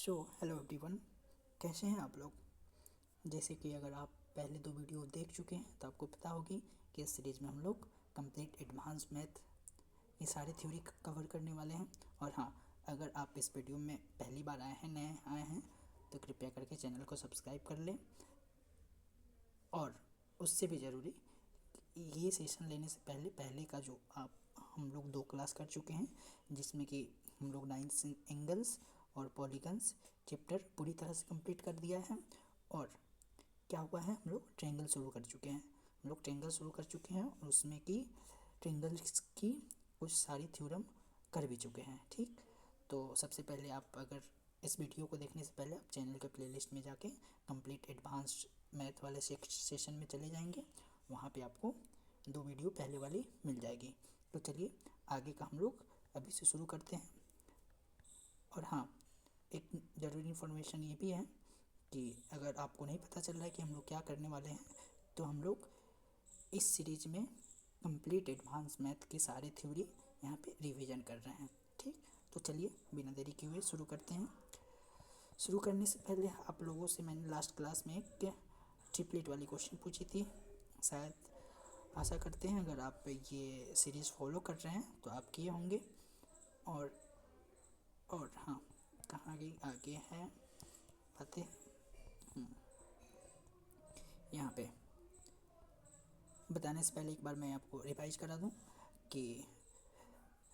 Hello everyone, कैसे हैं आप लोग। जैसे कि अगर आप पहले 2 वीडियो देख चुके हैं तो आपको पता होगी कि इस सीरीज़ में हम लोग कंप्लीट एडवांस मैथ ये सारे थ्योरी कवर करने वाले हैं। और हाँ, अगर आप इस वीडियो में पहली बार आए हैं, नए आए हैं, तो कृपया करके चैनल को सब्सक्राइब कर लें। और उससे भी ज़रूरी, ये सेशन लेने से पहले का जो आप हम लोग 2 क्लास कर चुके हैं, जिसमें कि हम लोग 9 एंगल्स और पॉलीगन्स चैप्टर पूरी तरह से कंप्लीट कर दिया है। और क्या हुआ है, हम लोग ट्रायंगल शुरू कर चुके हैं। और उसमें कि ट्रायंगल्स की कुछ सारी थ्योरम कर भी चुके हैं। ठीक, तो सबसे पहले आप अगर इस वीडियो को देखने से पहले आप चैनल के प्लेलिस्ट में जाके कंप्लीट एडवांस्ड मैथ वाले सेशन में चले जाएंगे। वहाँ पे आपको 2 वीडियो पहले वाली मिल जाएगी। तो चलिए आगे का हम लोग अभी से शुरू करते हैं। और हाँ, एक ज़रूरी इन्फॉर्मेशन ये भी है कि अगर आपको नहीं पता चल रहा है कि हम लोग क्या करने वाले हैं, तो हम लोग इस सीरीज में कंप्लीट एडवांस मैथ के सारे थ्योरी यहाँ पे रिवीजन कर रहे हैं। ठीक, तो चलिए बिना देरी किए हुए शुरू करते हैं। शुरू करने से पहले आप लोगों से मैंने लास्ट क्लास में एक ट्रिपलेट वाली क्वेश्चन पूछी थी। शायद आशा करते हैं अगर आप ये सीरीज़ फॉलो कर रहे हैं तो आप किए होंगे। और हाँ, कहाँ गई, आगे है बातें। यहाँ पे बताने से पहले एक बार मैं आपको रिवाइज करा दूँ कि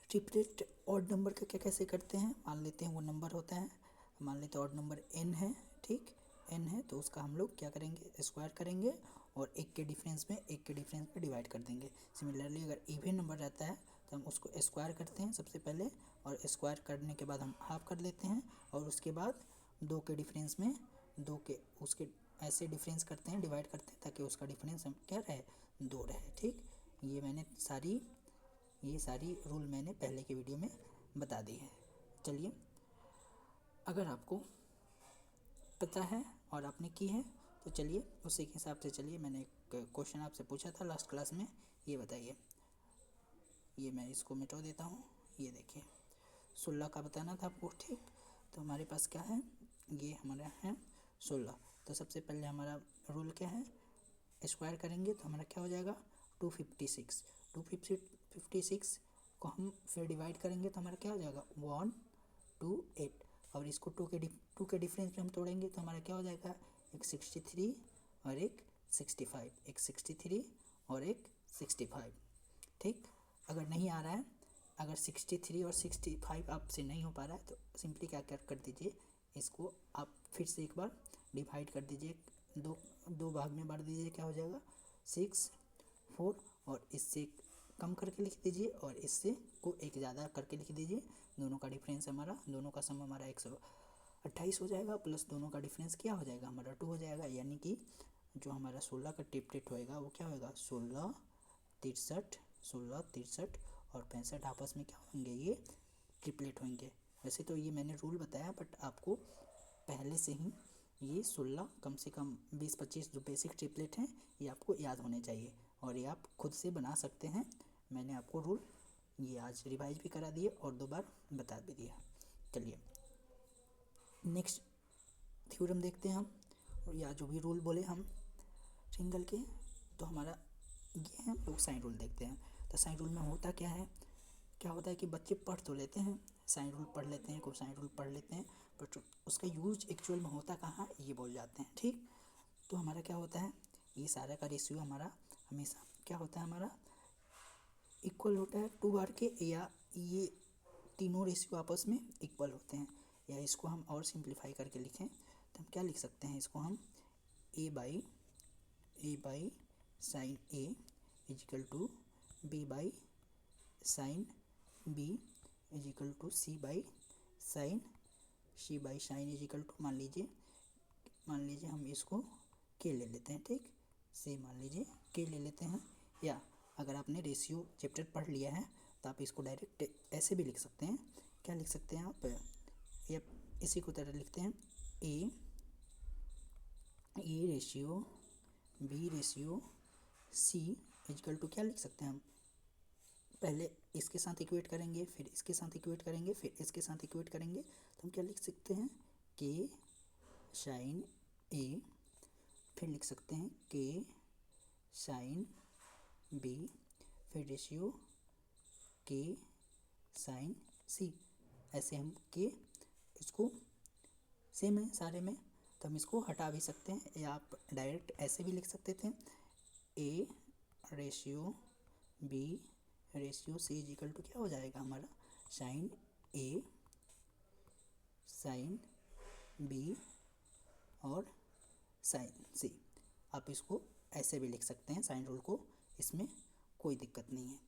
ट्रिपलेट ऑड नंबर का क्या कैसे करते हैं। मान लेते हैं वो नंबर होता है, मान लेते हैं ऑड नंबर n है। ठीक, n है तो उसका हम लोग क्या करेंगे, स्क्वायर करेंगे और एक के डिफरेंस में डिवाइड कर देंगे। सिमिलरली अगर इवन नंबर रहता है तो हम उसको स्क्वायर करते हैं सबसे पहले, और स्क्वायर करने के बाद हम हाफ कर लेते हैं, और उसके बाद 2 के डिफरेंस में 2 के उसके ऐसे डिफरेंस करते हैं, डिवाइड करते हैं, ताकि उसका डिफरेंस हम क्या रहे, 2 रहे। ठीक, ये सारी रूल मैंने पहले के वीडियो में बता दी है। चलिए, अगर आपको पता है और आपने की है तो चलिए उसी के हिसाब से चलिए। मैंने एक क्वेश्चन आपसे पूछा था लास्ट क्लास में, ये बताइए। ये मैं इसको मिटा देता हूँ। ये देखिए 16 का बताना था आपको। ठीक, तो हमारे पास क्या है, ये हमारा है 16। तो सबसे पहले हमारा रूल क्या है, स्क्वायर करेंगे तो हमारा क्या हो जाएगा, 256। 256 को हम फिर डिवाइड करेंगे तो हमारा क्या हो जाएगा, 128। और इसको 2 के डिफरेंस में हम तोड़ेंगे तो हमारा क्या हो जाएगा, एक 63 और एक 65, एक 63 और एक 65। ठीक, अगर नहीं आ रहा है, अगर 63 और 65 आपसे नहीं हो पा रहा है तो सिंपली क्या कर दीजिए, इसको आप फिर से एक बार डिवाइड कर दीजिए, दो भाग में बांट दीजिए। क्या हो जाएगा, 6 4, और इससे कम करके लिख दीजिए और इससे को एक ज़्यादा करके लिख दीजिए। दोनों का डिफरेंस हमारा, दोनों का सम हमारा 128 हो जाएगा, प्लस दोनों का डिफरेंस क्या हो जाएगा, हमारा 2 हो जाएगा। यानी कि जो हमारा 16 का ट्रिपलेट होएगा वो क्या होएगा, 16 63 और 65 आपस में क्या होंगे, ये ट्रिपलेट होंगे। वैसे तो ये मैंने रूल बताया, बट आपको पहले से ही ये 16 कम से कम 20-25 जो बेसिक ट्रिपलेट हैं ये आपको याद होने चाहिए, और ये आप खुद से बना सकते हैं। मैंने आपको रूल ये आज रिवाइज भी करा दिए और 2 बार बता भी दिया। चलिए नेक्स्ट थ्योरम देखते हैं हम, और या जो भी रूल बोले हम ट्रायंगल के, तो हमारा ये है। लोग साइन रूल देखते हैं। तो साइन रूल में होता क्या है, क्या होता है कि बच्चे पढ़ तो लेते हैं, साइन रूल पढ़ लेते हैं, कोसाइन रूल पढ़ लेते हैं, बट उसका यूज एक्चुअल में होता कहाँ है ये भूल जाते हैं। ठीक, तो हमारा क्या होता है, ये सारा का रेशियो हमारा हमेशा क्या होता है, हमारा इक्वल होता है 2 बार के, या ये तीनों रेशियो आपस में इक्वल होते हैं। या इसको हम और सिंप्लीफाई करके लिखें तो हम क्या लिख सकते हैं, इसको हम A by sine A is equal to B by sine B is equal to C by sine is equal to, मान लीजिए हम इसको के ले लेते हैं। ठीक, से मान लीजिए के ले लेते हैं। या अगर आपने रेशियो चैप्टर पढ़ लिया है तो आप इसको डायरेक्ट ऐसे भी लिख सकते हैं। क्या लिख सकते हैं आप, या इसी को तरह लिखते हैं, A ratio B ratio C is equal to, क्या लिख सकते हैं हम, पहले इसके साथ इक्वेट करेंगे, फिर इसके साथ इक्वेट करेंगे, फिर इसके साथ इक्वेट करेंगे, तो हम क्या लिख सकते हैं, के साइन ए, फिर लिख सकते हैं के साइन बी, फिर रेशियो के साइन सी। ऐसे हम के इसको सेम है सारे में, तो हम इसको हटा भी सकते हैं, या आप डायरेक्ट ऐसे भी लिख सकते थे, A ratio B ratio C is equal to क्या हो जाएगा हमारा साइन ए साइन बी और साइन सी। आप इसको ऐसे भी लिख सकते हैं साइन रूल को, इसमें कोई दिक्कत नहीं है।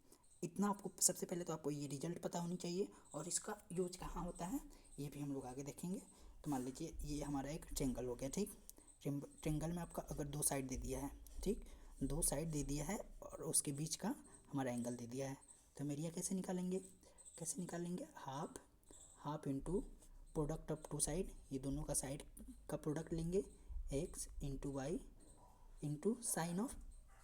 इतना आपको सबसे पहले तो आपको ये रिजल्ट पता होनी चाहिए, और इसका यूज कहाँ होता है ये भी हम लोग आगे देखेंगे। तो मान लीजिए ये हमारा एक ट्रेंगल हो गया, ठीक। ट्रेंगल में आपका अगर दो साइड दे दिया है, ठीक, दो साइड दे दिया है और उसके बीच का हमारा एंगल दे दिया है, तो हम एरिया कैसे निकालेंगे, half into product of two side, ये दोनों का साइड का प्रोडक्ट लेंगे, X into Y into sine of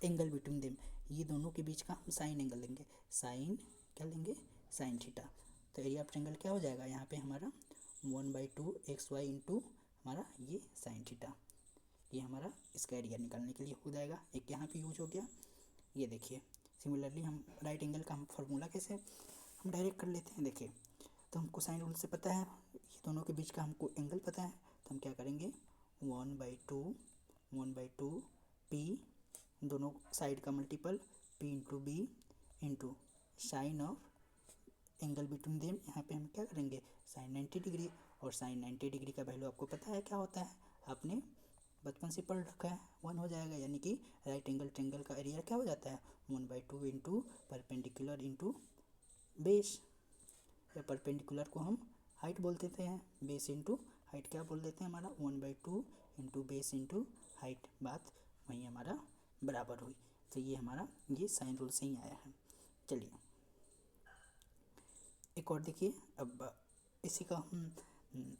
angle between them, ये दोनों के बीच का हम साइन एंगल लेंगे, साइन क्या लेंगे, साइन थीटा। तो एरिया ऑफ ट्रेंगल क्या हो जाएगा यहाँ पे हमारा 1/2 एक्स वाई इंटू हमारा ये साइन थीटा। ये हमारा इसका एरिया निकालने के लिए हो जाएगा। एक यहाँ पे यूज हो गया। ये देखिए सिमिलरली हम राइट एंगल का हम फार्मूला कैसे हम डायरेक्ट कर लेते हैं। देखिए तो हमको साइन रूल से पता है, ये दोनों के बीच का हमको एंगल पता है, तो हम क्या करेंगे 1/2 पी, दोनों साइड का multiple P into B into sine of angle between them, यहाँ पे हम क्या करेंगे साइन 90 डिग्री, और साइन 90 डिग्री का वैल्यू आपको पता है क्या होता है, आपने बचपन से पढ़ रखा है, 1 हो जाएगा। यानी कि राइट एंगल ट्रेंगल का एरिया क्या हो जाता है 1/2 इंटू परपेंडिकुलर इंटू बेस, या परपेंडिकुलर को हम हाइट बोल देते हैं, बेस इंटू हाइट क्या बोल देते हैं हमारा 1/2 इंटू बेस इंटू हाइट, बात वहीं हमारा बराबर हुई। तो ये हमारा ये साइन रूल से ही आया है। चलिए एक और देखिए, अब इसी का हम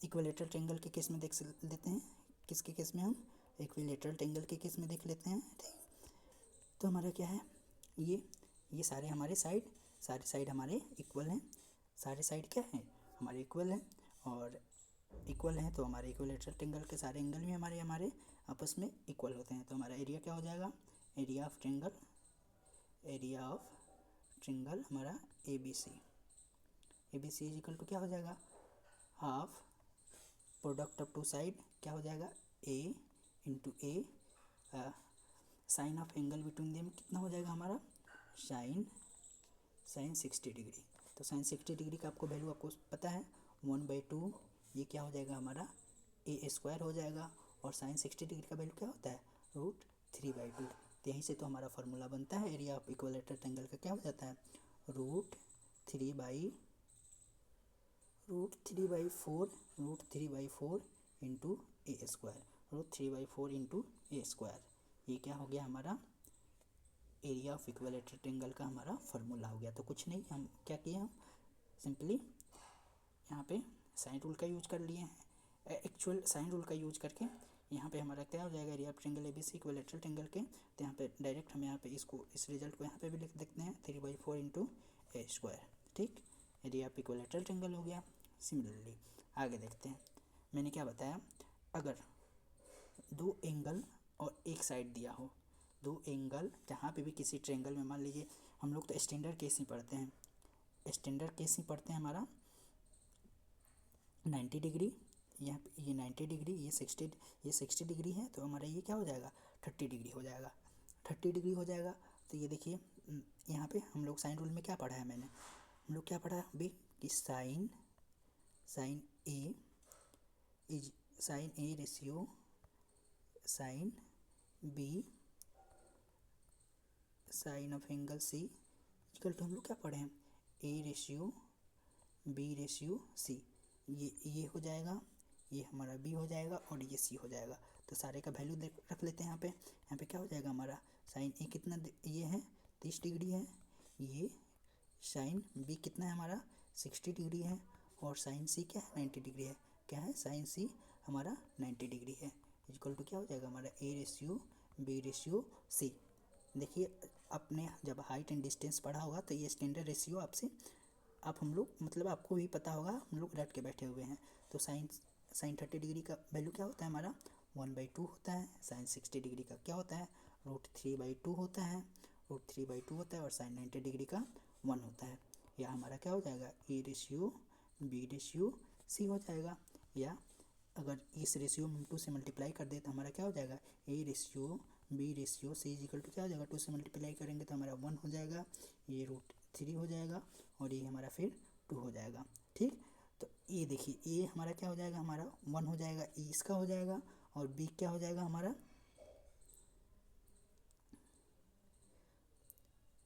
इक्विलेटरल ट्रायंगल के केस में देख लेते हैं। किसके केस में, हम इक्विलेटरल ट्रायंगल के केस में देख लेते हैं, ठीक। तो हमारा क्या है, ये सारे हमारे साइड हमारे इक्वल हैं, सारे साइड क्या हैं हमारे इक्वल हैं, और इक्वल हैं तो हमारे इक्विलेटरल ट्रायंगल के सारे एंगल भी हमारे आपस में इक्वल होते हैं। तो हमारा एरिया क्या हो जाएगा, एरिया ऑफ ट्रायंगल हमारा A B C is equal to क्या हो जाएगा, half product of two side क्या हो जाएगा A into A, sine of angle between them कितना हो जाएगा हमारा साइन 60 डिग्री। तो साइन 60 डिग्री का आपको वैल्यू आपको पता है 1/2, ये क्या हो जाएगा हमारा ए स्क्वायर हो जाएगा, और साइन 60 डिग्री का वैल्यू क्या होता है √3/2। तो यहीं से तो हमारा फार्मूला बनता है एरिया ऑफ इक्विलेटरल ट्रायंगल का, क्या हो जाता है √3/4 इंटू ए स्क्वायर, √3/4 इंटू ए स्क्वायर। ये क्या हो गया हमारा एरिया ऑफ इक्विलेटरल ट्रायंगल का हमारा फार्मूला हो गया। तो कुछ नहीं, हम क्या किए, हम सिंपली यहाँ पे साइन रूल का यूज कर लिए हैं, एक्चुअल साइन रूल का यूज करके यहाँ पे हमारा क्या हो जाएगा area of triangle A B C equilateral triangle के। तो यहाँ पे डायरेक्ट हम यहाँ पे इसको इस रिजल्ट को यहाँ पे भी लिख देखते हैं 3/4 इंटू ए स्क्वायर, ठीक। एरिया ऑफ इक्विलेटरल ट्रायंगल हो गया। सिमिलरली आगे देखते हैं, मैंने क्या बताया, अगर दो एंगल और एक साइड दिया हो, दो एंगल जहाँ पे भी किसी ट्रायंगल में, मान लीजिए हम लोग तो स्टैंडर्ड केस ही पढ़ते हैं, हमारा 90 डिग्री, यहाँ पे ये 90 डिग्री, ये 60 डिग्री है, तो हमारा ये क्या हो जाएगा 30 डिग्री हो जाएगा, 30 डिग्री हो जाएगा। तो ये देखिए यहाँ पे हम लोग साइन रूल में क्या पढ़ा है, हम लोग क्या पढ़ा है अभी कि sine A ratio sine B sine of angle C equal to हम लोग क्या पढ़े हैं A ratio B ratio C, ये हो जाएगा, ये हमारा बी हो जाएगा और ये सी हो जाएगा। तो सारे का वैल्यू रख लेते हैं यहाँ पे क्या हो जाएगा हमारा साइन ए कितना ये है 30 डिग्री है, ये साइन बी कितना है हमारा 60 डिग्री है, और साइन सी क्या है 90 डिग्री है, क्या है साइन सी हमारा 90 डिग्री है, इक्वल टू क्या हो जाएगा हमारा A ratio B ratio C. देखिए आपने जब हाइट एंड डिस्टेंस पढ़ा होगा तो ये स्टैंडर्ड रेशियो आपसे हम लोग मतलब आपको भी पता होगा, हम लोग रट के बैठे हुए हैं। तो साइन साइन 30 डिग्री का वैल्यू क्या होता है हमारा 1/2 होता है। साइन 60 डिग्री का क्या होता है √3/2 होता है, √3/2 होता है। और साइन 90 डिग्री का 1 होता है। या हमारा क्या हो जाएगा A/B/C हो जाएगा। या अगर इस रेशियो में हम 2 से मल्टीप्लाई कर दे तो हमारा क्या हो जाएगा A/B/C इक्वल टू क्या हो जाएगा 2 से मल्टीप्लाई करेंगे तो हमारा 1 हो जाएगा, ये √3 हो जाएगा और ये हमारा फिर 2 हो जाएगा। ठीक, तो ये देखिए ये हमारा क्या हो जाएगा हमारा 1 हो जाएगा, ए इसका हो जाएगा और बी क्या हो जाएगा हमारा,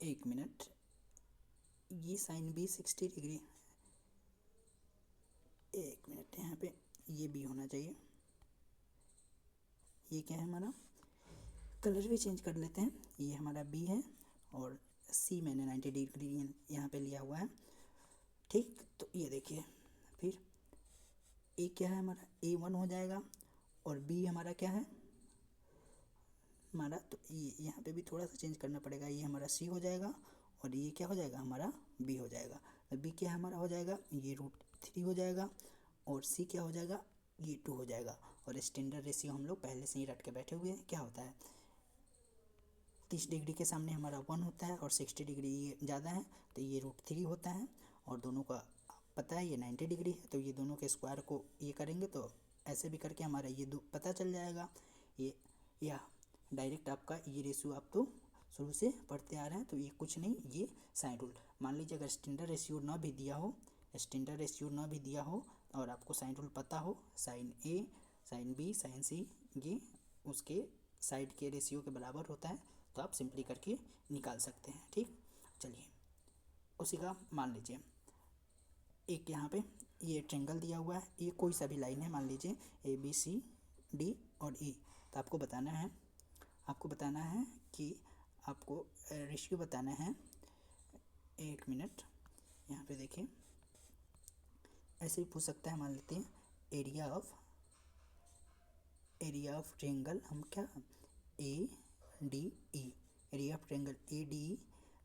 एक मिनट, ये साइन बी 60 डिग्री, एक मिनट यहाँ पे ये बी होना चाहिए। ये क्या है हमारा, कलर भी चेंज कर लेते हैं, ये हमारा बी है और सी मैंने 90 डिग्री यहाँ पे लिया हुआ है। ठीक, तो ये देखिए फिर ए क्या है हमारा A1 हो जाएगा और बी हमारा क्या है हमारा, तो ये यहाँ पे भी थोड़ा सा चेंज करना पड़ेगा, ये हमारा सी हो जाएगा और ये क्या हो जाएगा हमारा बी हो जाएगा। तो बी क्या हमारा हो जाएगा ये √3 हो जाएगा और सी क्या हो जाएगा ये 2 हो जाएगा। और स्टैंडर्ड रेशियो हम लोग पहले से ही रट के बैठे हुए हैं, क्या होता है 30 डिग्री के सामने हमारा 1 होता है और 60 डिग्री ये ज़्यादा है तो ये √3 होता है। और दोनों का पता है ये 90 डिग्री है तो ये दोनों के स्क्वायर को ये करेंगे तो ऐसे भी करके हमारा ये पता चल जाएगा। ये या डायरेक्ट आपका ये रेशियो आप तो शुरू से पढ़ते आ रहे हैं तो ये कुछ नहीं, ये साइन रूल। मान लीजिए अगर स्टैंडर्ड रेशियो ना भी दिया हो और आपको साइन रूल पता हो, sign A sine B sign सी ये उसके साइड के रेशियो के बराबर होता है तो आप सिंपली करके निकाल सकते हैं। ठीक, चलिए उसी का मान लीजिए एक यहाँ पे ये ट्रेंगल दिया हुआ है, ये कोई सा भी लाइन है, मान लीजिए ABCD और E। तो आपको बताना है कि आपको रेशियो बताना है। एक मिनट यहाँ पे देखिए ऐसे भी पूछ सकता है, मान लेते हैं एरिया ऑफ ट्रेंगल हम क्या ADE, area of triangle ADE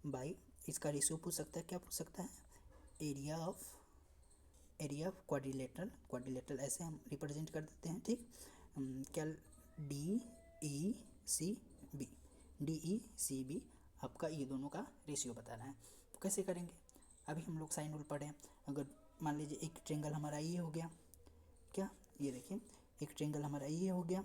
by इसका रेशियो पूछ सकता है, क्या पूछ सकता है एरिया ऑफ क्वाड्रिलेटरल ऐसे हम रिप्रेजेंट कर देते हैं। ठीक, क्या DECB आपका ये दोनों का रेशियो बताना है। तो कैसे करेंगे, अभी हम लोग साइन रूल पढ़े, अगर मान लीजिए एक ट्रेंगल हमारा ये हो गया, क्या ये देखिए एक ट्रेंगल हमारा ये हो गया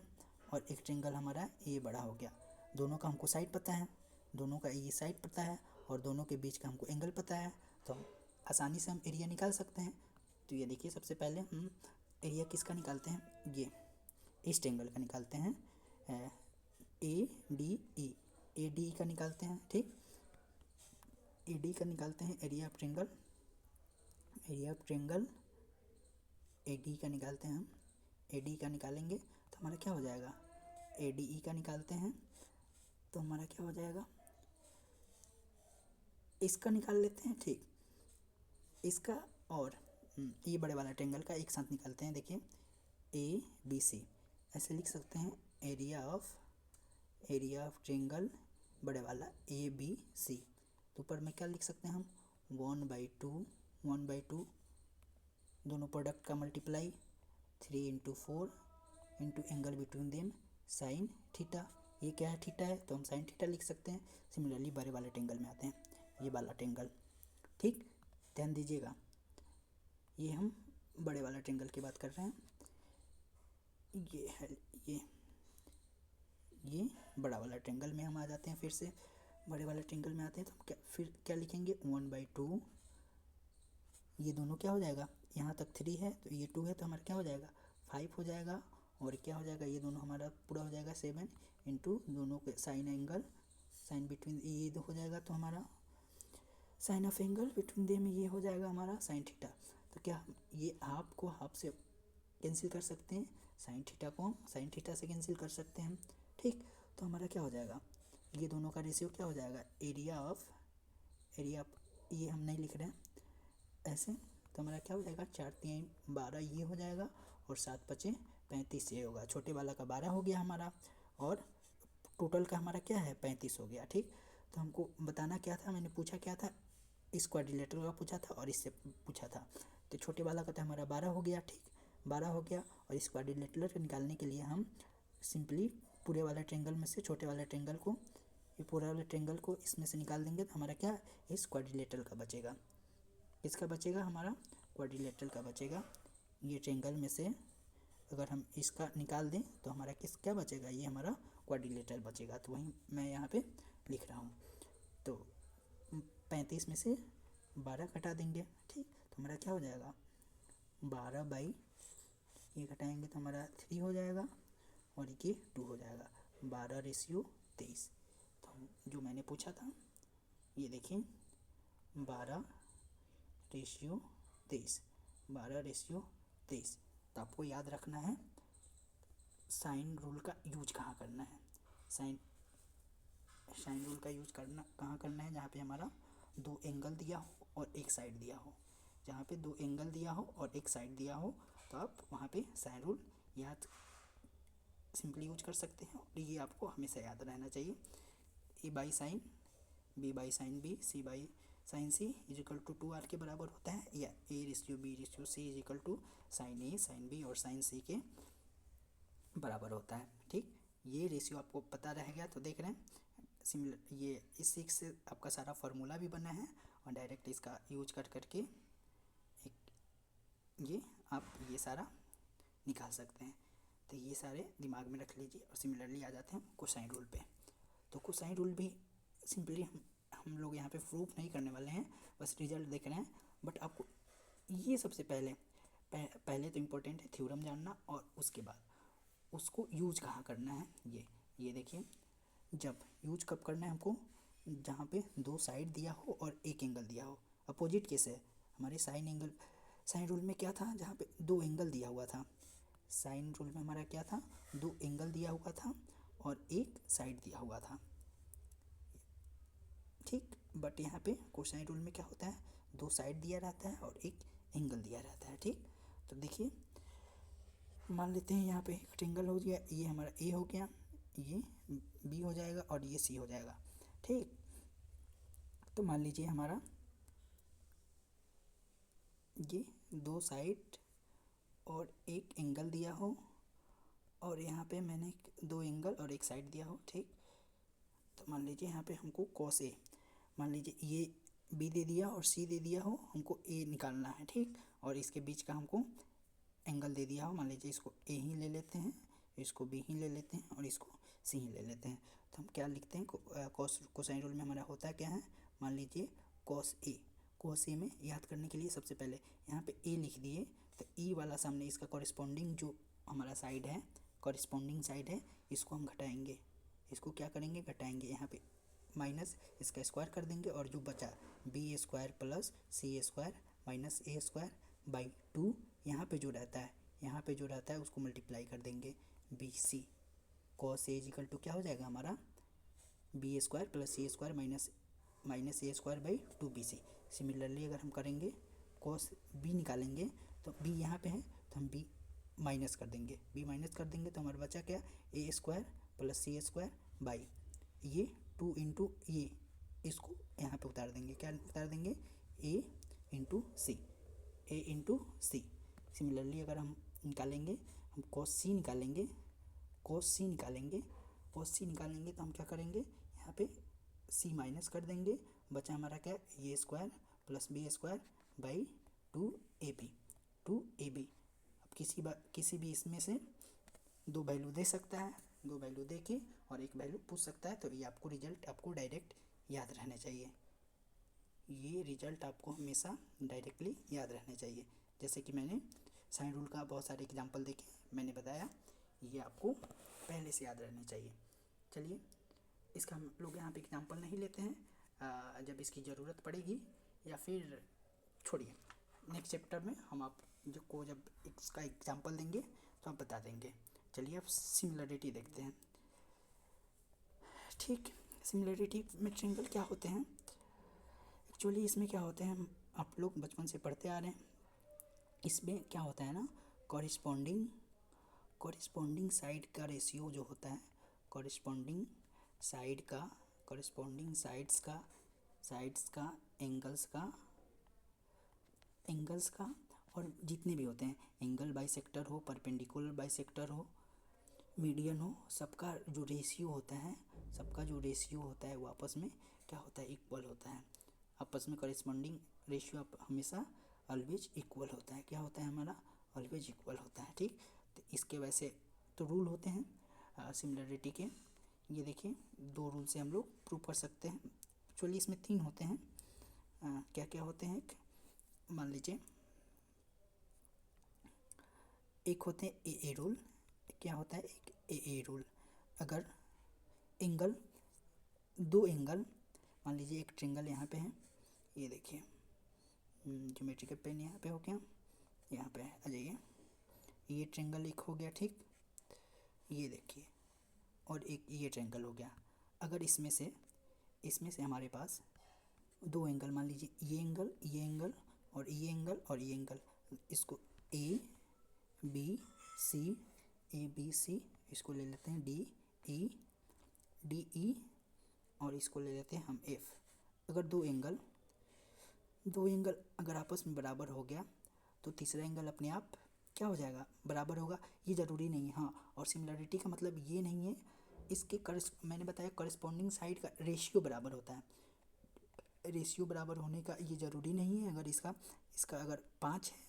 और एक ट्रेंगल हमारा ये बड़ा हो गया, दोनों का हमको साइड पता है, दोनों का ये साइड पता है और दोनों के बीच का हमको एंगल पता है तो हम आसानी से हम एरिया निकाल सकते हैं। तो ये देखिए सबसे पहले हम एरिया किसका निकालते हैं, ये इस ट्रेंगल का निकालते हैं ADE का निकालते हैं। ठीक, AD का निकालते हैं एरिया ऑफ ट्रेंगल AD का निकालते हैं हम, AD का निकालेंगे तो हमारा क्या हो जाएगा ADE का निकालते हैं तो हमारा क्या हो जाएगा, इसका निकाल लेते हैं। ठीक, इसका और ये बड़े वाला ट्रेंगल का एक साथ निकालते हैं। देखिए ABC ऐसे लिख सकते हैं, एरिया ऑफ ट्रेंगल बड़े वाला ABC। तो ऊपर में क्या लिख सकते हैं हम 1/2 दोनों प्रोडक्ट का multiply 3 × 4 into angle between them sine theta. ये क्या है थीटा है तो हम साइन थीटा लिख सकते हैं। सिमिलरली बड़े वाले ट्रेंगल में आते हैं, ये वाला ट्रेंगल। ठीक, ध्यान दीजिएगा ये हम बड़े वाला ट्रेंगल की बात कर रहे हैं, ये है ये बड़ा वाला ट्रेंगल में हम आ जाते हैं। फिर से बड़े वाले ट्रेंगल में आते हैं तो हम क्या लिखेंगे 1/2, ये दोनों क्या हो जाएगा यहाँ तक 3 है तो ये 2 है तो हमारा क्या हो जाएगा 5 हो जाएगा और क्या हो जाएगा ये दोनों हमारा पूरा हो जाएगा 7 इंटू दोनों के साइन एंगल साइन बिटवीन ये हो जाएगा तो हमारा साइन ऑफ एंगल बिटवीन दे में ये हो जाएगा हमारा साइन थीटा। तो क्या ये हाफ को हाफ से कैंसिल कर सकते हैं, साइन थीटा को हम साइन थीटा से कैंसिल कर सकते हैं। ठीक, तो हमारा क्या हो जाएगा ये दोनों का रेशियो क्या हो जाएगा एरिया ऑफ ये हम नहीं लिख रहे हैं ऐसे, तो हमारा क्या हो जाएगा 4 3 12 ये हो जाएगा और 7 5 35 ये होगा। छोटे वाला का 12 हो गया हमारा और टोटल का हमारा क्या है 35 हो गया। ठीक, तो हमको बताना क्या था, मैंने पूछा क्या था, इस क्वाड्रिलेटरल का पूछा था और इससे पूछा था। तो छोटे वाला का तो हमारा 12 हो गया। ठीक, 12 हो गया। और इस क्वाड्रिलेटरल को निकालने के लिए हम सिंपली पूरे वाले ट्रेंगल में से छोटे वाले ट्रेंगल को, ये पूरा वाले ट्रेंगल को इसमें से निकाल देंगे तो हमारा क्या इस क्वाड्रिलेटरल का बचेगा। किसका बचेगा, हमारा क्वाड्रिलेटरल का बचेगा। ये ट्रेंगल में से अगर हम इसका निकाल दें तो हमारा क्या बचेगा, ये हमारा क्वाड्रिलेटरल बचेगा। तो वहीं मैं यहाँ पे लिख रहा हूँ। तो 35 में से 12 घटा देंगे, ठीक। तो हमारा क्या हो जाएगा 12 बाई ये घटाएंगे तो हमारा 3 हो जाएगा और ये 2 हो जाएगा। 12:23। तो जो मैंने पूछा था ये देखिए 12:23, 12:23। तो आपको याद रखना है साइन रूल का यूज कहाँ करना है। साइन रूल का यूज कहाँ करना है, जहाँ पे हमारा 2 एंगल दिया हो और एक साइड दिया हो। जहाँ पे 2 एंगल दिया हो और एक साइड दिया हो तो आप वहाँ पे साइन रूल याद सिंपली यूज कर सकते हैं। और ये आपको हमेशा याद रहना चाहिए। A by sine B by sine B C by sine C is equal to 2r के बराबर होता है, या a/b/c is equal to sine A sine B और साइन सी के बराबर होता है, ठीक। ये रेशियो आपको पता रह गया तो देख रहे हैं सिमिलर, ये इस से आपका सारा फार्मूला भी बना है और डायरेक्ट इसका यूज करके एक ये आप ये सारा निकाल सकते हैं। तो ये सारे दिमाग में रख लीजिए। और सिमिलरली आ जाते हैं कोसाइन रूल पे। तो कोसाइन रूल भी सिंपली हम लोग यहाँ पे प्रूफ नहीं करने वाले हैं, बस रिजल्ट देख रहे हैं। बट आपको ये सबसे पहले तो इम्पोर्टेंट है थ्योरम जानना, और उसके बाद उसको यूज कहाँ करना है। ये देखिए जब यूज कब करना है हमको, जहाँ पे 2 साइड दिया हो और एक एंगल दिया हो। अपोजिट केस है हमारे साइन रूल में क्या था, जहाँ पे 2 एंगल दिया हुआ था। साइन रूल में हमारा क्या था, 2 एंगल दिया हुआ था और एक साइड दिया हुआ था, ठीक। बट यहाँ पे कोसाइन रूल में क्या होता है, 2 साइड दिया रहता है और एक एंगल दिया रहता है, ठीक। तो देखिए मान लेते हैं यहाँ पे एक ट्रेंगल हो गया, ये हमारा ए हो गया, ये बी हो जाएगा और ये सी हो जाएगा, ठीक। तो मान लीजिए हमारा ये 2 साइड और एक एंगल दिया हो, और यहाँ पे मैंने 2 एंगल और एक साइड दिया हो, ठीक। तो मान लीजिए यहाँ पे हमको कॉस ए, मान लीजिए ये बी दे दिया और सी दे दिया हो, हमको ए निकालना है, ठीक। और इसके बीच का हमको एंगल दे दिया हो, मान लीजिए इसको ए ही ले लेते हैं, इसको बी ही ले लेते हैं और इसको सी ही ले लेते हैं। तो हम क्या लिखते हैं, कोसाइन रूल में हमारा होता है क्या है, मान लीजिए कॉस ए में याद करने के लिए सबसे पहले यहाँ पे ए लिख दिए, तो ई वाला सामने इसका कॉरेस्पॉन्डिंग जो हमारा साइड है, कॉरेस्पॉन्डिंग साइड है, इसको हम घटाएंगे। इसको क्या करेंगे, घटाएंगे। यहाँ पे माइनस इसका स्क्वायर कर देंगे और जो बचा b² plus c² minus a² by 2, यहाँ पे जो रहता है उसको मल्टीप्लाई कर देंगे bc cos a is equal to क्या हो जाएगा हमारा b² plus c² minus a² by 2bc। Similarly अगर हम करेंगे cos b निकालेंगे तो b यहाँ पे है तो हम b माइनस कर देंगे, तो हमारा बचा क्या a² प्लस c² बाई ये 2 इंटू ये, इसको यहाँ पे उतार देंगे, क्या उतार देंगे a इंटू सी। सिमिलरली अगर हम निकालेंगे, हम cos c निकालेंगे तो हम क्या करेंगे, यहाँ पे c माइनस कर देंगे, बचा हमारा क्या ए square plus b² by 2ab। अब किसी भी इसमें से 2 वैल्यू दे सकता है, 2 वैल्यू दे के और एक वैल्यू पूछ सकता है। तो ये आपको रिजल्ट आपको डायरेक्ट याद रहने चाहिए, ये रिजल्ट आपको हमेशा डायरेक्टली याद रहने चाहिए। जैसे कि मैंने साइन रूल का बहुत सारे एग्जांपल देखे, मैंने बताया, ये आपको पहले से याद रहने चाहिए। चलिए इसका हम लोग यहाँ पे एग्जांपल नहीं लेते हैं, जब इसकी ज़रूरत पड़ेगी या फिर छोड़िए नेक्स्ट चैप्टर में हम आप जो को जब इसका एग्जांपल देंगे तो आप बता देंगे। चलिए अब सिमिलरिटी देखते हैं, ठीक। सिमिलरिटी में ट्रेंगल क्या होते हैं, एक्चुअली इसमें क्या होते हैं, आप लोग बचपन से पढ़ते आ रहे हैं। इसमें क्या होता है ना, कॉरेस्पॉन्डिंग साइड का रेशियो जो होता है, कॉरेस्पॉन्डिंग साइड्स का एंगल्स का और जितने भी होते हैं, एंगल बाइसेक्टर हो, परपेंडिकुलर बाइसेक्टर हो, मीडियन हो, सबका जो रेशियो होता है, वो आपस में क्या होता है, इक्वल होता है। आपस में कॉरेस्पॉन्डिंग रेशियो हमेशा ऑलवेज इक्वल होता है। क्या होता है हमारा, ऑलवेज इक्वल होता है। ठीक, तो इसके वैसे तो रूल होते हैं सिमिलरिटी के। ये देखिए 2 रूल से हम लोग प्रूव कर सकते हैं। एक्चुअली इसमें 3 होते हैं। क्या क्या होते हैं, मान लीजिए एक होते हैं ए रूल। क्या होता है, एक ए रूल। अगर एंगल, 2 एंगल, मान लीजिए एक ट्रिंगल यहाँ पे है, ये देखिए ज्योमेट्रिकल पेन यहाँ पे हो गया, यहाँ पे आ जाइए, ये ट्रिंगल एक हो गया। ठीक, ये देखिए, और एक ये ट्रायंगल हो गया। अगर इसमें से हमारे पास 2 एंगल, मान लीजिए ये एंगल, और ये एंगल और ये एंगल, इसको ए बी सी, इसको ले लेते हैं डी ई, और इसको ले लेते हैं हम एफ। अगर 2 एंगल अगर आपस में बराबर हो गया तो तीसरा एंगल अपने आप क्या हो जाएगा, बराबर होगा। ये ज़रूरी नहीं है। हाँ, और सिमिलरिटी का मतलब ये नहीं है इसके मैंने बताया कॉरेस्पॉन्डिंग साइड का रेशियो बराबर होता है। रेशियो बराबर होने का ये ज़रूरी नहीं है। अगर इसका अगर 5 है,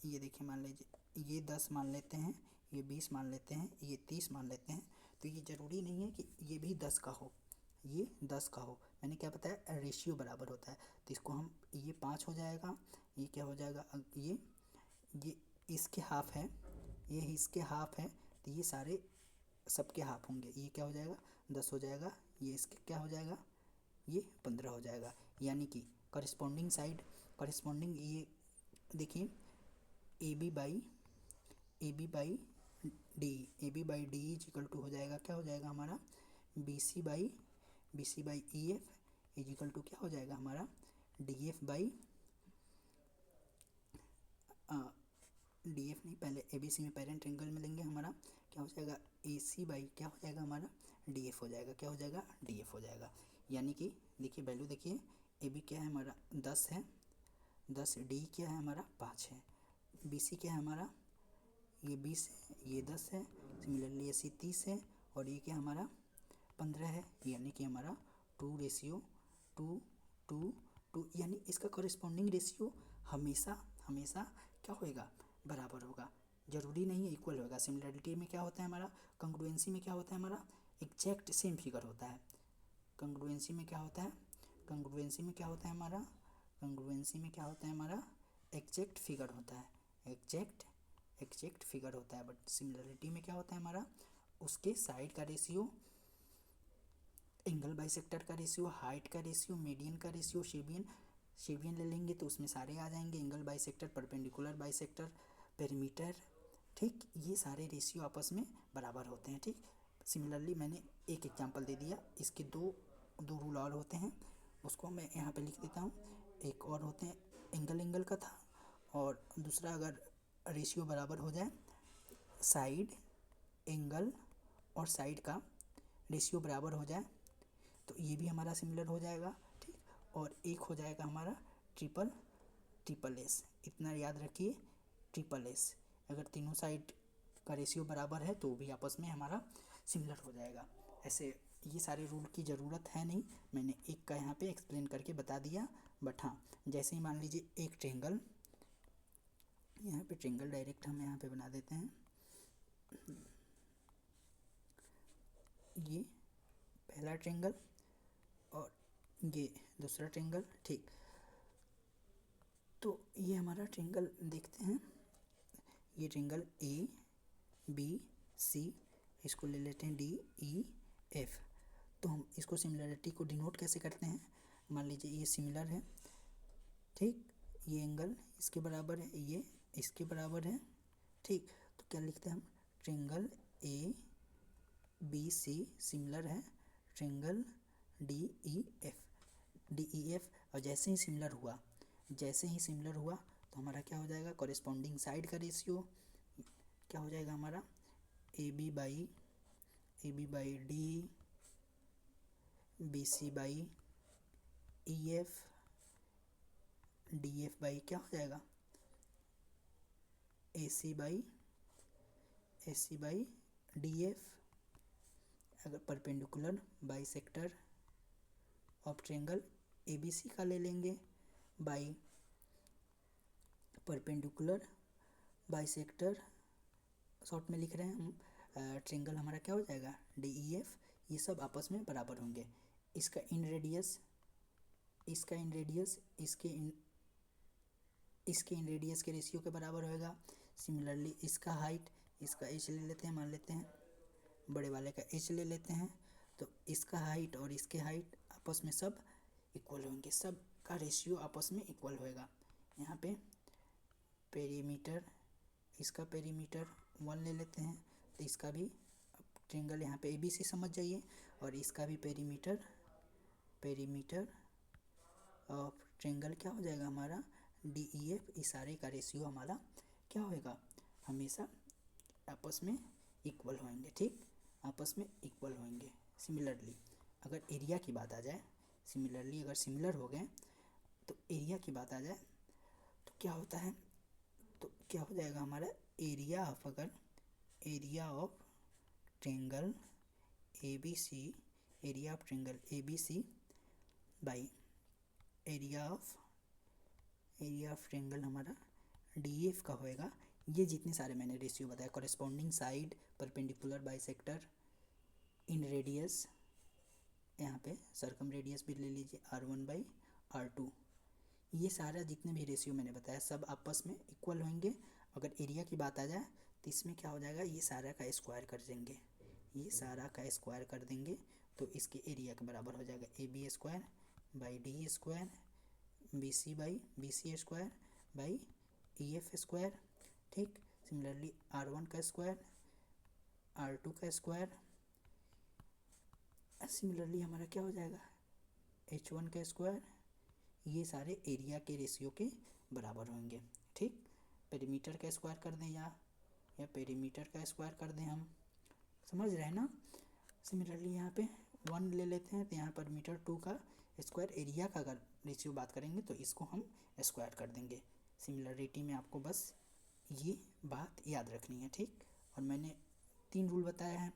ये देखिए मान लीजिए ये 10 मान लेते हैं, ये 20 मान लेते हैं, ये 30 मान लेते हैं, तो ये ज़रूरी नहीं है कि ये भी 10 का हो, ये 10 का हो। मैंने क्या बताया, रेशियो बराबर होता है। तो इसको हम, ये 5 हो जाएगा, ये क्या हो जाएगा, ये इसके हाफ है, ये इसके हाफ है, तो ये सारे सबके हाफ होंगे। ये क्या हो जाएगा, 10 हो जाएगा, ये इसके क्या हो जाएगा, ये 15 हो जाएगा। यानी कि कॉरेस्पॉन्डिंग साइड, ये देखिए A B by D is equal to हो जाएगा, क्या हो जाएगा हमारा, B C by E F is equal to क्या हो जाएगा हमारा, डी एफ नहीं, पहले ए बी सी में पेरेंट एंगल मिलेंगे हमारा, क्या हो जाएगा, ए सी बाई क्या हो जाएगा हमारा, डी एफ हो जाएगा। क्या हो जाएगा, डी एफ हो जाएगा। यानी कि देखिए वैल्यू देखिए, ए बी क्या है हमारा 10 है, 10, डी क्या है हमारा 5 है, बी सी क्या है हमारा ये 20 है, ये 10 है, सिमिलरली ये सी 30 है, और ये क्या हमारा 15 है। यानी कि हमारा 2:2, यानी इसका कॉरेस्पॉन्डिंग रेशियो हमेशा क्या होएगा, बराबर होगा। ज़रूरी नहीं है इक्वल होगा। सिमिलरिटी में क्या होता है हमारा, कंग्रुएंसी में क्या होता है हमारा, एग्जैक्ट सेम फिगर होता है। कंग्रुएंसी में क्या होता है, हमारा एग्जैक्ट फिगर होता है, एग्जैक्ट फिगर होता है। बट सिमिलरिटी में क्या होता है हमारा, उसके साइड का रेशियो, एंगल बाइसेक्टर का रेशियो, हाइट का रेशियो, मीडियन का रेशियो, शेवियन ले लेंगे तो उसमें सारे आ जाएंगे, angle bisector, perpendicular bisector, perimeter. ठीक, ये सारे रेशियो आपस में बराबर होते हैं। ठीक, सिमिलरली मैंने एक एग्जांपल दे दिया, इसके दो रूल और होते हैं, उसको मैं यहाँ पे लिख देता हूँ। एक और होते हैं, एंगल का था, और दूसरा अगर रेशियो बराबर हो जाए, साइड एंगल और साइड का रेशियो बराबर हो जाए, तो ये भी हमारा सिमिलर हो जाएगा। ठीक, और एक हो जाएगा हमारा ट्रिपल एस। इतना याद रखिए, ट्रिपल एस, अगर तीनों साइड का रेशियो बराबर है तो भी आपस में हमारा सिमिलर हो जाएगा। ऐसे ये सारे रूल की ज़रूरत है नहीं, मैंने एक का यहाँ पे एक्सप्लेन करके बता दिया। बट हाँ, जैसे ही मान लीजिए एक ट्रायंगल, यहाँ पे ट्रायंगल डायरेक्ट हम यहाँ पे बना देते हैं, ये पहला ट्रायंगल और ये दूसरा ट्रायंगल। ठीक, तो ये हमारा ट्रायंगल देखते हैं, ये ट्रायंगल ए बी सी, इसको ले लेते हैं डी ई एफ। तो हम इसको सिमिलरिटी को डिनोट कैसे करते हैं, मान लीजिए ये सिमिलर है, ठीक, ये एंगल इसके बराबर है, ये इसके बराबर है। ठीक, तो क्या लिखते हैं हम, triangle A B C similar है ट्रायंगल डी ई एफ। और जैसे ही सिमिलर हुआ तो हमारा क्या हो जाएगा, कॉरेस्पॉन्डिंग साइड का रेशियो क्या हो जाएगा हमारा, A B by D, B C by E F, D F by क्या हो जाएगा, A C by D F. अगर perpendicular bisector of triangle A B C का ले लेंगे बाई परपेंडिकुलर बाइसेक्टर, शॉर्ट में लिख रहे हैं हम, ट्रेंगल हमारा क्या हो जाएगा डी ई एफ। ये सब आपस में बराबर होंगे। इसका इन रेडियस, इसका इन रेडियस, इसके इन रेडियस के रेशियो के बराबर होएगा। सिमिलरली इसका हाइट, इसका एच ले लेते हैं, मान लेते हैं बड़े वाले का एच ले लेते हैं, तो इसका हाइट और इसके हाइट आपस में सब इक्वल होंगे, सब का रेशियो आपस में इक्वल होएगा। यहाँ पे पेरीमीटर, इसका पेरीमीटर 1 ले लेते हैं, तो इसका भी ट्रेंगल यहाँ पे ए बी सी समझ जाइए, और इसका भी पेरीमीटर ऑफ ट्रेंगल क्या हो जाएगा हमारा डी ई एफ। इस सारे का रेशियो हमारा क्या होएगा, हमेशा आपस में इक्वल होंगे, ठीक, आपस में इक्वल होंगे। सिमिलरली अगर एरिया की बात आ जाए, सिमिलरली अगर सिमिलर हो गए तो एरिया की बात आ जाए तो क्या होता है, तो क्या हो जाएगा हमारा एरिया ऑफ, अगर area of triangle A B C, area of triangle A B C by area of triangle हमारा डी एफ का होएगा। ये जितने सारे मैंने रेशियो बताया, corresponding side, perpendicular bisector, in radius, यहाँ पे सर्कम रेडियस भी ले लीजिए R1/R2, ये सारा जितने भी रेशियो मैंने बताया सब आपस में इक्वल होंगे। अगर एरिया की बात आ जाए तो इसमें क्या हो जाएगा, ये सारा का स्क्वायर कर देंगे, ये सारा का स्क्वायर कर देंगे, तो इसके एरिया के बराबर हो जाएगा A B square by D square, B C square by E F square, ठीक। सिमिलरली R1 का स्क्वायर, R2 का स्क्वायर, सिमिलरली हमारा क्या हो जाएगा H1 का स्क्वायर। ये सारे एरिया के रेशियो के बराबर होंगे, ठीक। पेरीमीटर का स्क्वायर कर दें या पेरीमीटर का स्क्वायर कर दें, हम समझ रहे हैं ना। सिमिलरली यहाँ पे 1 ले लेते हैं, तो यहाँ पर मीटर 2 का स्क्वायर, एरिया का अगर रेशियो बात करेंगे तो इसको हम स्क्वायर कर देंगे। सिमिलरिटी में आपको बस ये बात याद रखनी है, ठीक। और मैंने 3 रूल बताया है।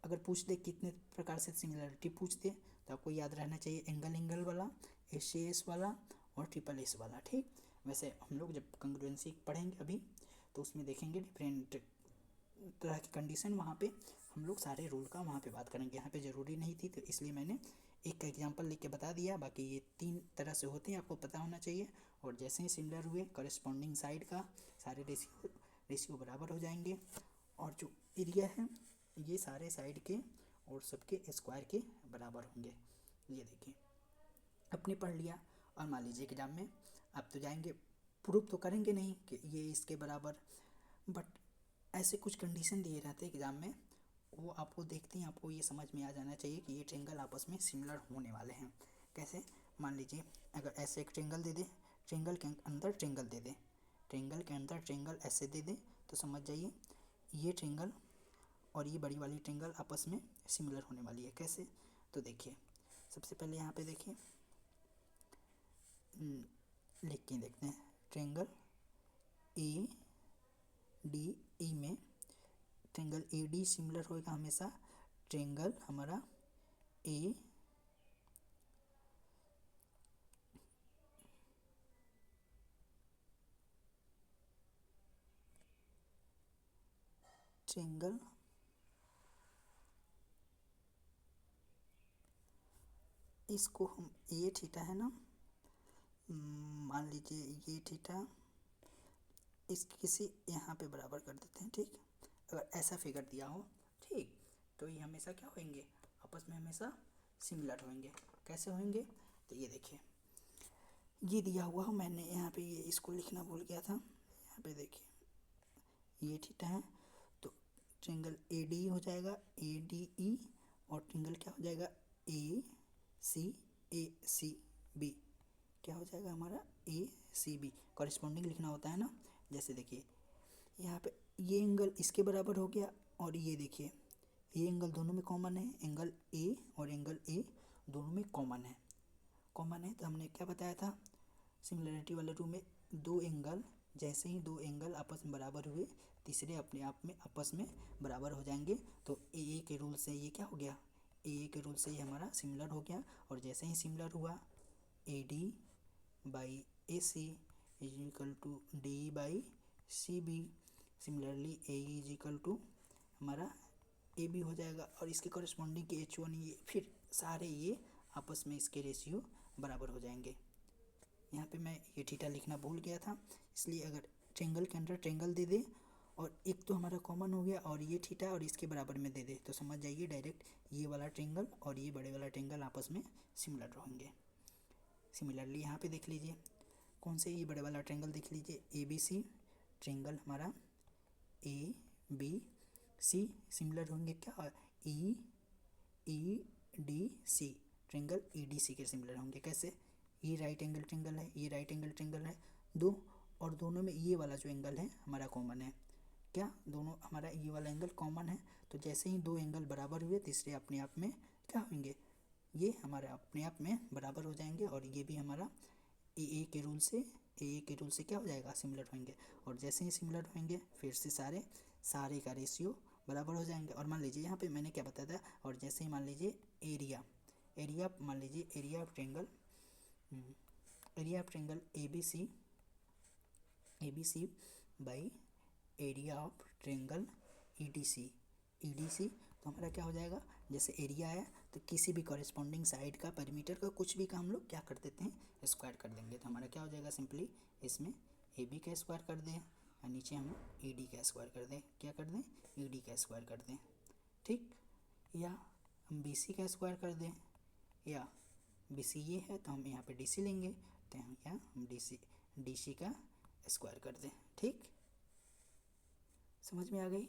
अगर पूछ दे कितने प्रकार से सिमिलरिटी पूछ दे तो आपको याद रहना चाहिए एंगल वाला, एस वाला और ट्रिपल एस वाला, ठीक। वैसे हम लोग जब कंग्रुएंसी पढ़ेंगे अभी तो उसमें देखेंगे डिफरेंट तरह की कंडीशन, वहाँ पे हम लोग सारे रूल का वहाँ पे बात करेंगे। यहाँ पे ज़रूरी नहीं थी तो इसलिए मैंने एक का एग्जांपल लिख के बता दिया। बाकी ये 3 तरह से होते हैं, आपको पता होना चाहिए। और जैसे ही सिमिलर हुए कॉरेस्पॉन्डिंग साइड का सारे रेशियो बराबर हो जाएंगे, और जो एरिया है ये सारे साइड के और सबके स्क्वायर के बराबर होंगे। ये देखिए अपने पढ़ लिया, और मान लीजिए एग्जाम में आप तो जाएंगे, प्रूफ तो करेंगे नहीं कि ये इसके बराबर, बट ऐसे कुछ कंडीशन दिए रहते हैं एग्जाम में, वो आपको देखते ही आपको ये समझ में आ जाना चाहिए कि ये ट्रेंगल आपस में सिमिलर होने वाले हैं। कैसे, मान लीजिए अगर ऐसे एक ट्रेंगल दे दे, ट्रेंगल के अंदर ट्रेंगल दे दे, ट्रेंगल के अंदर ट्रेंगल ऐसे दे दे, तो समझ जाइए ये ट्रेंगल और ये बड़ी वाली ट्रेंगल आपस में सिमिलर होने वाली है। कैसे, तो देखिए सबसे पहले यहाँ पे देखिए लिख के देखते हैं, ट्रेंगल ए डी ई में ट्रेंगल ए डी सिमिलर होएगा हमेशा ट्रेंगल हमारा ए ट्रेंगल इसको हम ये थीटा है ना, मान लीजिए ये थीटा, इस किसी यहाँ पे बराबर कर देते हैं, ठीक। अगर ऐसा फिगर दिया हो, ठीक, तो ये हमेशा क्या होंगे, आपस में हमेशा सिमिलर होंगे। कैसे होंगे, तो ये देखिए ये दिया हुआ हो, मैंने यहाँ पे ये इसको लिखना भूल गया था। यहाँ पे देखिए ये थीटा है, तो ट्रेंगल ए डी हो जाएगा ए डी ई, और ट्रेंगल क्या हो जाएगा ए सी बी, क्या हो जाएगा हमारा ए सी बी। कॉरेस्पॉन्डिंग लिखना होता है ना, जैसे देखिए यहाँ पे ये एंगल इसके बराबर हो गया, और ये देखिए ये एंगल दोनों में कॉमन है, एंगल ए और एंगल ए दोनों में कॉमन है। तो हमने क्या बताया था सिमिलरिटी वाले रूल में, दो एंगल जैसे ही दो एंगल आपस में बराबर हुए तीसरे अपने आप में आपस में बराबर हो जाएंगे। तो ए के रूल से ये क्या हो गया, ए के रूल से ये हमारा सिमिलर हो गया। और जैसे ही सिमिलर हुआ A D by A C is equal to D by C B. Similarly A is equal to हमारा ए बी हो जाएगा। और इसके कॉरेस्पॉन्डिंग के H1 ये फिर सारे ये आपस में इसके रेशियो बराबर हो जाएंगे। यहाँ पे मैं ये थीटा लिखना भूल गया था, इसलिए अगर ट्रेंगल के अंदर ट्रेंगल दे दे और एक तो हमारा कॉमन हो गया और ये थीटा और इसके बराबर में दे दे तो समझ जाइए डायरेक्ट ये वाला ट्रेंगल और ये बड़े वाला ट्रेंगल आपस में सिमिलर होंगे। सिमिलरली यहाँ पे देख लीजिए कौन से ये बड़े वाला ट्रेंगल देख लीजिए ए बी सी ट्रेंगल हमारा ए बी सी सिमिलर होंगे क्या E D C triangle E D C के सिमिलर होंगे। कैसे, ये राइट एंगल ट्रेंगल है, ये राइट एंगल ट्रेंगल है दो, और दोनों में ये वाला जो एंगल है हमारा कॉमन है। क्या, दोनों हमारा ये वाला एंगल कॉमन है। तो जैसे ही दो एंगल बराबर हुए तीसरे अपने आप में क्या होंगे, ये हमारे अपने आप में बराबर हो जाएंगे। और ये भी हमारा ए के रूल से क्या हो जाएगा, सिमिलर होंगे। और जैसे ही सिमिलर होंगे फिर से सारे का रेशियो बराबर हो जाएंगे। और मान लीजिए यहाँ पे मैंने क्या बताया था, और जैसे ही मान लीजिए एरिया मान लीजिए area of triangle A B C by area of triangle E D C तो हमारा क्या हो जाएगा, जैसे एरिया है तो किसी भी कॉरेस्पॉन्डिंग साइड का पेरीमीटर का कुछ भी का हम लोग क्या कर देते हैं, स्क्वायर कर देंगे। तो हमारा क्या हो जाएगा, सिंपली इसमें ए बी का स्क्वायर कर दें और नीचे हम ई डी का स्क्वायर कर दें। क्या कर दें, ई डी का स्क्वायर कर दें, ठीक। या हम बी सी का स्क्वायर कर दें, या बी सी ये है तो हम यहाँ पे डी सी लेंगे तो हम यहाँ डी सी का स्क्वायर कर दें, ठीक। समझ में आ गई।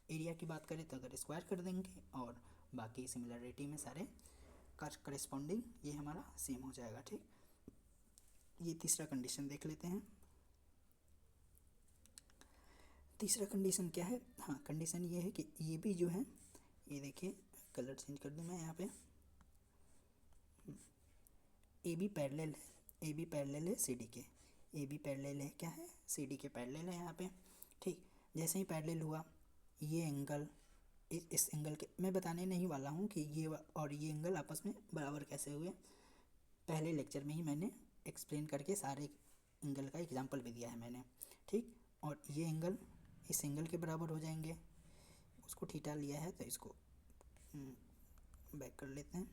एरिया की बात करें तो अगर स्क्वायर कर देंगे और बाकी सिमिलरिटी में सारे करेस्पॉन्डिंग ये हमारा सेम हो जाएगा, ठीक। ये तीसरा कंडीशन देख लेते हैं। तीसरा कंडीशन क्या है, हाँ कंडीशन ये है कि ये भी जो है, ये देखिए कलर चेंज कर दूँ मैं यहाँ पे, ए बी पैरेलल है सी डी के, ए बी पैरेलल है क्या है, सी डी के पैरेलल है यहाँ पे, ठीक। जैसे ही पैरेलल हुआ ये एंगल इस एंगल के, मैं बताने नहीं वाला हूँ कि ये और ये एंगल आपस में बराबर कैसे हुए, पहले लेक्चर में ही मैंने एक्सप्लेन करके सारे एंगल का एग्जांपल भी दिया है मैंने, ठीक। और ये एंगल इस एंगल के बराबर हो जाएंगे, उसको थीटा लिया है तो इसको बैक कर लेते हैं,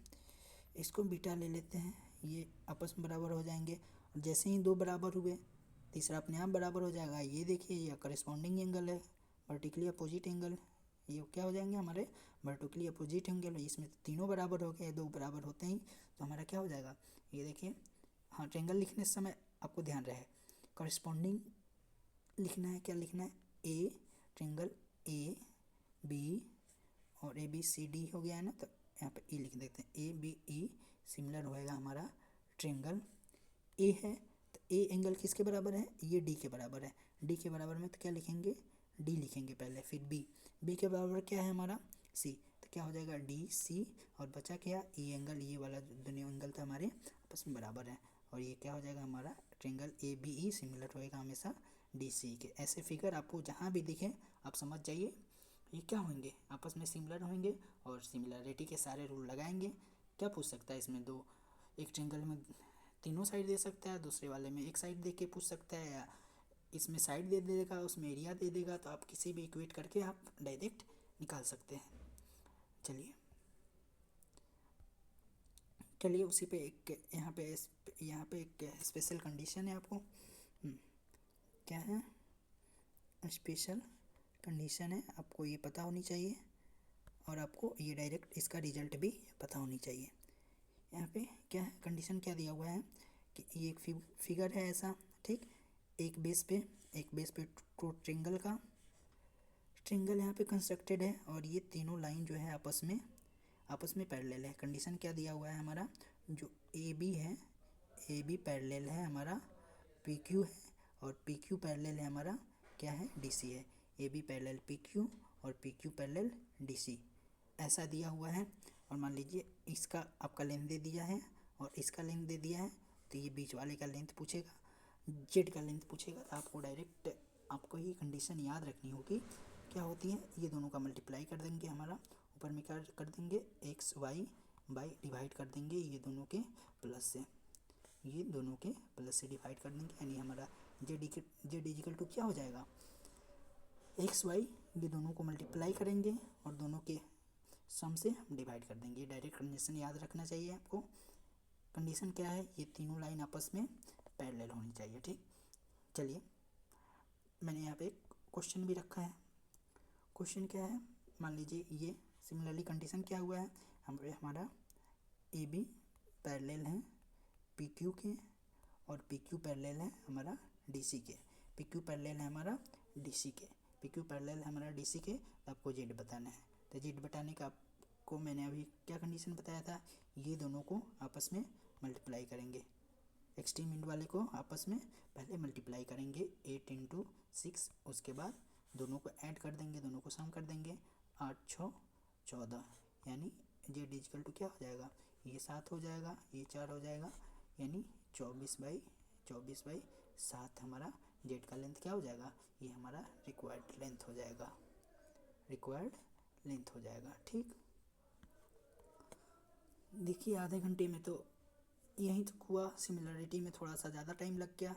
इसको बीटा ले लेते हैं, ये आपस में बराबर हो जाएंगे। और जैसे ही दो बराबर हुए तीसरा अपने आप बराबर हो जाएगा। ये देखिए ये करेस्पॉन्डिंग एंगल है, वर्टिकली अपोजिट एंगल, ये क्या हो जाएंगे हमारे वर्टिकली अपोजिट एंगल। इसमें तीनों बराबर हो गए, दो बराबर होते ही तो हमारा क्या हो जाएगा, ये देखिए। हाँ, ट्रेंगल लिखने समय आपको ध्यान रहे करेस्पॉन्डिंग लिखना है, क्या लिखना है, ए ट्रेंगल ए बी और ए बी सी डी हो गया है ना, तो यहाँ पे ई लिख देते हैं, ए बी ई सिमिलर होएगा हमारा ट्रेंगल ए है तो ए एंगल किसके बराबर है, ये डी के बराबर है, डी के बराबर में तो क्या लिखेंगे, डी लिखेंगे पहले, फिर बी के बराबर क्या है हमारा सी, तो क्या हो जाएगा डी सी, और बचा क्या, ये एंगल, ये वाला दोनों एंगल था हमारे आपस में बराबर है, और ये क्या हो जाएगा हमारा triangle A B E similar होएगा हमेशा डी सी के। ऐसे फिगर आपको जहाँ भी दिखे आप समझ जाइए ये क्या होंगे, आपस में सिमिलर होंगे। और सिमिलरिटी के सारे रूल लगाएंगे। क्या पूछ सकता है इसमें, दो एक ट्रेंगल में तीनों साइड दे सकता है, दूसरे वाले में एक साइड दे के पूछ सकता है, या इसमें साइड दे देगा उसमें एरिया दे देगा, तो आप किसी भी इक्वेट करके आप डायरेक्ट निकाल सकते हैं। चलिए उसी पे एक यहाँ पे एक स्पेशल कंडीशन है आपको, क्या है, स्पेशल कंडीशन है, आपको ये पता होनी चाहिए और आपको ये डायरेक्ट इसका रिजल्ट भी पता होनी चाहिए। यहाँ पे क्या है, कंडीशन क्या दिया हुआ है कि ये एक फिगर है ऐसा, ठीक। एक बेस पे ट्रेंगल यहाँ पे कंस्ट्रक्टेड है और ये तीनों लाइन जो है आपस में पैरेलल है। कंडीशन क्या दिया हुआ है हमारा, जो ए बी है, ए बी पैरेलल है हमारा पी क्यू है, और पी क्यू पैरेलल है हमारा क्या है, डी सी है। A B parallel P Q और P Q parallel D C, ऐसा दिया हुआ है। और मान लीजिए इसका आपका लेंथ दे दिया है और इसका लेंथ दे दिया है, तो ये बीच वाले का लेंथ पूछेगा। जेड का लेंथ पूछेगा तो आपको डायरेक्ट आपको ये कंडीशन याद रखनी होगी। क्या होती है, ये दोनों का मल्टीप्लाई कर देंगे, हमारा ऊपर में क्या कर देंगे एक्स वाई बाई डिवाइड कर देंगे ये दोनों के प्लस से, ये दोनों के प्लस से डिवाइड कर देंगे, यानी हमारा जेड इजिकल टू क्या हो जाएगा एक्स वाई, ये दोनों को मल्टीप्लाई करेंगे और दोनों के सम से डिवाइड कर देंगे। डायरेक्ट कंडीशन याद रखना चाहिए आपको। कंडीशन क्या है, ये तीनों लाइन आपस में पैरेलल होनी चाहिए। ठीक, चलिए मैंने यहाँ पे एक क्वेश्चन भी रखा है। क्वेश्चन क्या है, मान लीजिए ये सिमिलरली कंडीशन क्या हुआ है, हमारा ए बी पैरेलल है पी क्यू के और पी क्यू पैरेलल है हमारा डी सी के। पी क्यू पैरेलल है हमारा डी सी के, पी क्यू पैरेलल है हमारा डी सी के, तो आपको जेड बताना है। तो जेड बताने का आपको मैंने अभी क्या कंडीशन बताया था, ये दोनों को आपस में मल्टीप्लाई करेंगे, एक्सट्रीम इंड वाले को आपस में पहले मल्टीप्लाई करेंगे 8 इंटू 6, उसके बाद दोनों को ऐड कर देंगे, दोनों को सम कर देंगे, 8 6 14, यानी जेड इजिकल टू क्या हो जाएगा, ये 7 हो जाएगा, ये 4 हो जाएगा, यानी 24/7 हमारा जेड का लेंथ क्या हो जाएगा, ये हमारा रिक्वायर्ड लेंथ हो जाएगा, रिक्वायर्ड लेंथ हो जाएगा। ठीक, देखिए आधे घंटे में तो यहीं तक हुआ। सिमिलरिटी में थोड़ा सा ज़्यादा टाइम लग गया।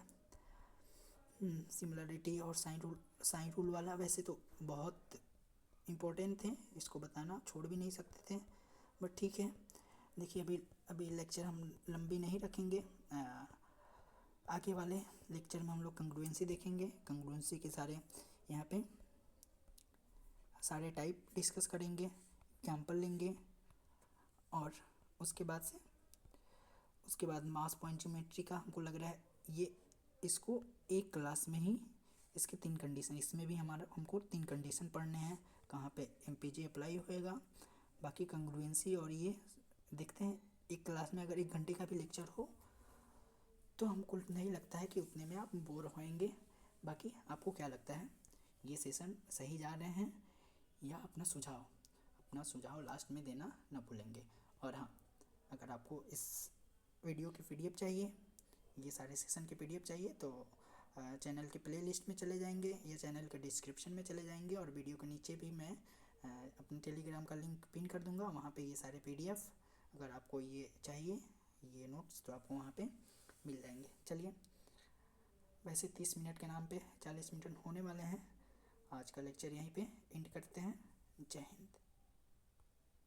सिमिलरिटी और साइन रूल वाला वैसे तो बहुत इम्पोर्टेंट थे, इसको बताना छोड़ भी नहीं सकते थे, बट ठीक है। देखिए अभी लेक्चर हम लंबी नहीं रखेंगे, आगे वाले लेक्चर में हम लोग कंग्रुएंसी देखेंगे। कंग्रुएंसी के सारे यहाँ पे सारे टाइप डिस्कस करेंगे, एग्जाम्पल लेंगे, और उसके बाद मास पॉइंट ज्योमेट्री का हमको लग रहा है ये इसको एक क्लास में ही इसके 3 कंडीशन, इसमें भी हमको 3 कंडीशन पढ़ने हैं, कहाँ पे एमपीजे अप्लाई होएगा, बाकी कंग्रुएंसी और ये देखते हैं। एक क्लास में अगर 1 घंटे का भी लेक्चर हो तो हमको नहीं लगता है कि उतने में आप बोर होएंगे। बाकी आपको क्या लगता है, ये सेशन सही जा रहे हैं, या अपना सुझाव लास्ट में देना ना भूलेंगे। और हाँ, अगर आपको इस वीडियो की पीडीएफ चाहिए, ये सारे सेशन की पीडीएफ चाहिए, तो चैनल के प्ले लिस्ट में चले जाएंगे या चैनल के डिस्क्रिप्शन में चले जाएंगे, और वीडियो के नीचे भी मैं अपने टेलीग्राम का लिंक पिन कर दूंगा, वहाँ पे ये सारे पीडीएफ अगर आपको ये चाहिए, ये नोट्स, तो आपको वहाँ पे मिल जाएंगे। चलिए, वैसे 30 मिनट के नाम पे 40 मिनट होने वाले हैं। आज का लेक्चर यहीं पे एंड करते हैं। जय हिंद।